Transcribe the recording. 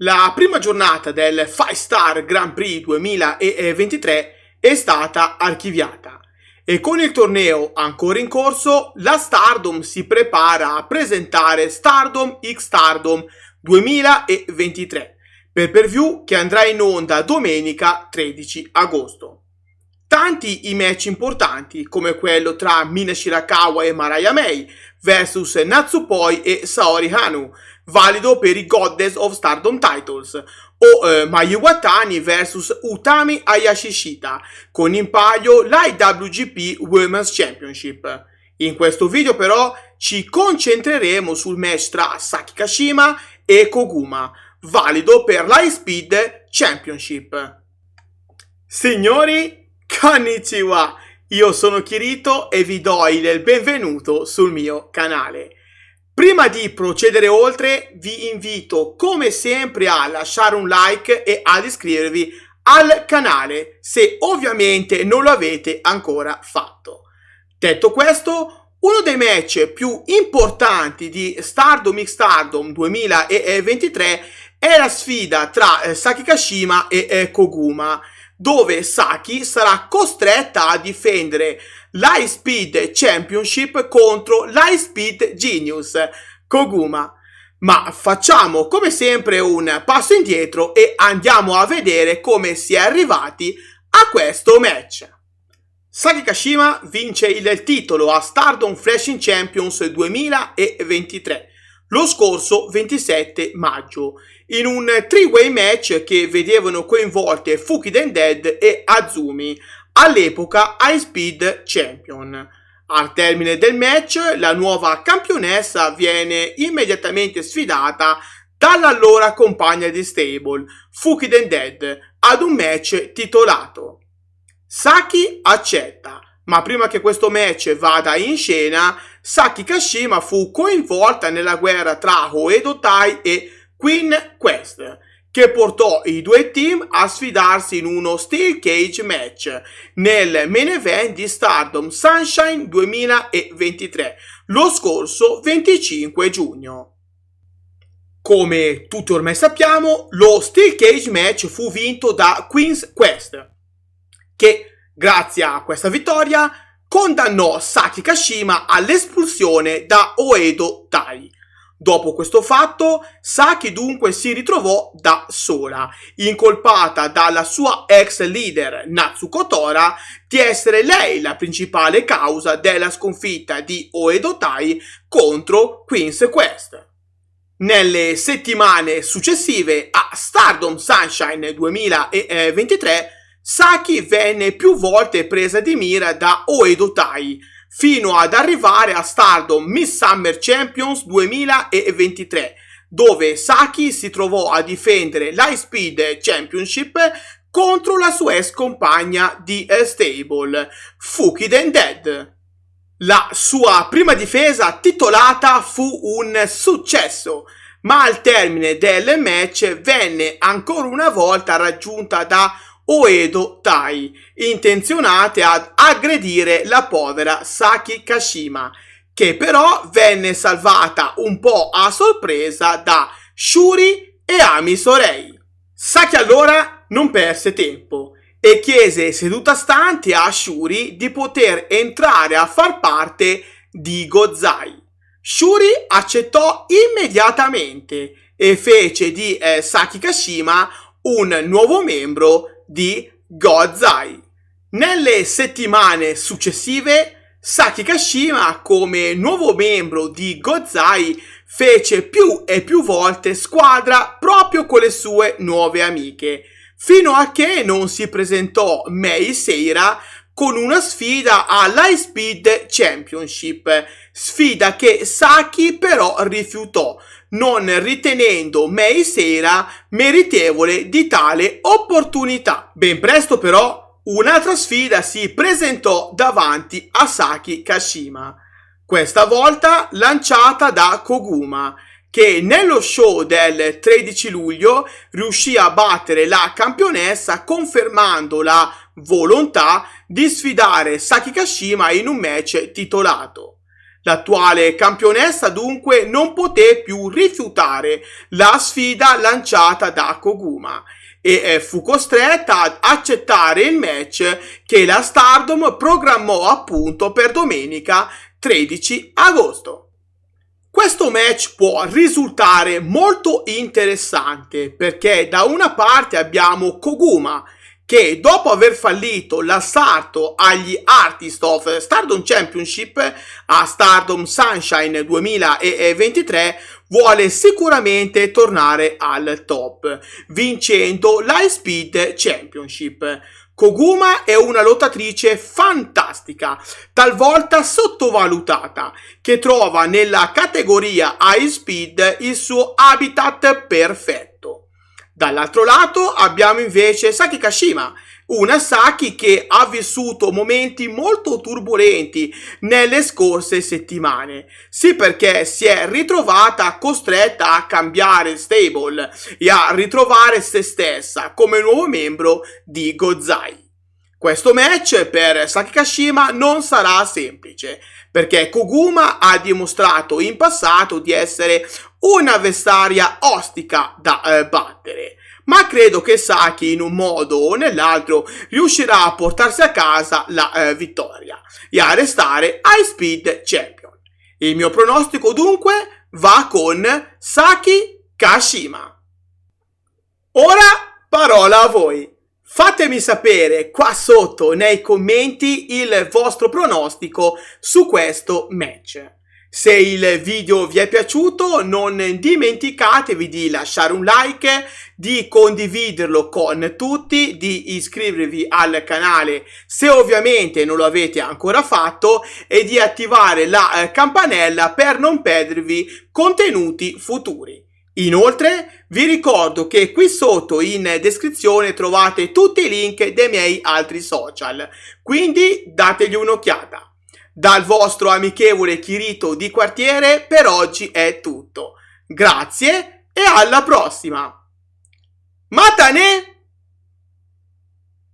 La prima giornata del 5-Star Grand Prix 2023 è stata archiviata e con il torneo ancora in corso la Stardom si prepara a presentare Stardom X Stardom 2023 pay-per-view che andrà in onda domenica 13 agosto. Tanti i match importanti come quello tra Mina Shirakawa e Mariah May versus Natsupoi e Saori Hanu, valido per i Goddess of Stardom titles, o Mayu Iwatani vs Utami Hayashishita, con in palio l'IWGP Women's Championship. In questo video però ci concentreremo sul match tra Saki Kashima e Koguma, valido per l'High-Speed Championship. Signori, konnichiwa! Io sono Kirito e vi do il benvenuto sul mio canale. Prima di procedere oltre, vi invito come sempre a lasciare un like e ad iscrivervi al canale se ovviamente non lo avete ancora fatto. Detto questo, uno dei match più importanti di Stardom X Stardom 2023 è la sfida tra Saki Kashima e Koguma, dove Saki sarà costretta a difendere l'High Speed Championship contro l'High Speed Genius, Koguma. Ma facciamo come sempre un passo indietro e andiamo a vedere come si è arrivati a questo match. Saki Kashima vince il titolo a Stardom Flashing Champions 2023 lo scorso 27 maggio in un three-way match che vedevano coinvolte Fukiden Dead e Azumi, all'epoca High Speed Champion. Al termine del match, la nuova campionessa viene immediatamente sfidata dall'allora compagna di stable, Fukiden Dead, ad un match titolato. Saki accetta, ma prima che questo match vada in scena, Saki Kashima fu coinvolta nella guerra tra Oedo Tai e Queen Quest, che portò i due team a sfidarsi in uno Steel Cage match nel main event di Stardom Sunshine 2023, lo scorso 25 giugno. Come tutti ormai sappiamo, lo Steel Cage match fu vinto da Queen's Quest, che grazie a questa vittoria condannò Saki Kashima all'espulsione da Oedo Tai. Dopo questo fatto, Saki dunque si ritrovò da sola, incolpata dalla sua ex leader Natsuko Tora di essere lei la principale causa della sconfitta di Oedo Tai contro Queen's Quest. Nelle settimane successive a Stardom Sunshine 2023, Saki venne più volte presa di mira da Oedo Tai, fino ad arrivare a Stardom Miss Summer Champions 2023, dove Saki si trovò a difendere l'High Speed Championship contro la sua ex compagna di stable, Fukiden Dead. La sua prima difesa titolata fu un successo, ma al termine del match venne ancora una volta raggiunta da Oedo Tai, intenzionate ad aggredire la povera Saki Kashima, che però venne salvata un po' a sorpresa da Shuri e Ami Sorei. Saki allora non perse tempo e chiese seduta stante a Shuri di poter entrare a far parte di Gozai. Shuri accettò immediatamente e fece di Saki Kashima un nuovo membro di Gozai. Nelle settimane successive, Saki Kashima, come nuovo membro di Gozai, fece più e più volte squadra proprio con le sue nuove amiche, fino a che non si presentò Mei Seira con una sfida all'High Speed Championship, sfida che Saki però rifiutò, non ritenendo Mei Seira meritevole di tale opportunità. Ben presto però un'altra sfida si presentò davanti a Saki Kashima, questa volta lanciata da Koguma, che nello show del 13 luglio riuscì a battere la campionessa confermando la volontà di sfidare Saki Kashima in un match titolato. L'attuale campionessa dunque non poté più rifiutare la sfida lanciata da Koguma e fu costretta ad accettare il match che la Stardom programmò appunto per domenica 13 agosto. Questo match può risultare molto interessante perché da una parte abbiamo Koguma che dopo aver fallito l'assalto agli Artist of Stardom Championship a Stardom Sunshine 2023 vuole sicuramente tornare al top, vincendo l'High Speed Championship. Koguma è una lottatrice fantastica, talvolta sottovalutata, che trova nella categoria High Speed il suo habitat perfetto. Dall'altro lato abbiamo invece Saki Kashima, una Saki che ha vissuto momenti molto turbolenti nelle scorse settimane, sì perché si è ritrovata costretta a cambiare stable e a ritrovare se stessa come nuovo membro di Gozai. Questo match per Saki Kashima non sarà semplice, perché Koguma ha dimostrato in passato di essere un'avversaria ostica da battere, ma credo che Saki in un modo o nell'altro riuscirà a portarsi a casa la vittoria e a restare High Speed Champion. Il mio pronostico dunque va con Saki Kashima. Ora parola a voi. Fatemi sapere qua sotto nei commenti il vostro pronostico su questo match. Se il video vi è piaciuto non dimenticatevi di lasciare un like, di condividerlo con tutti, di iscrivervi al canale se ovviamente non lo avete ancora fatto e di attivare la campanella per non perdervi contenuti futuri. Inoltre vi ricordo che qui sotto in descrizione trovate tutti i link dei miei altri social, quindi dategli un'occhiata. Dal vostro amichevole Kirito di quartiere per oggi è tutto. Grazie e alla prossima! Matane!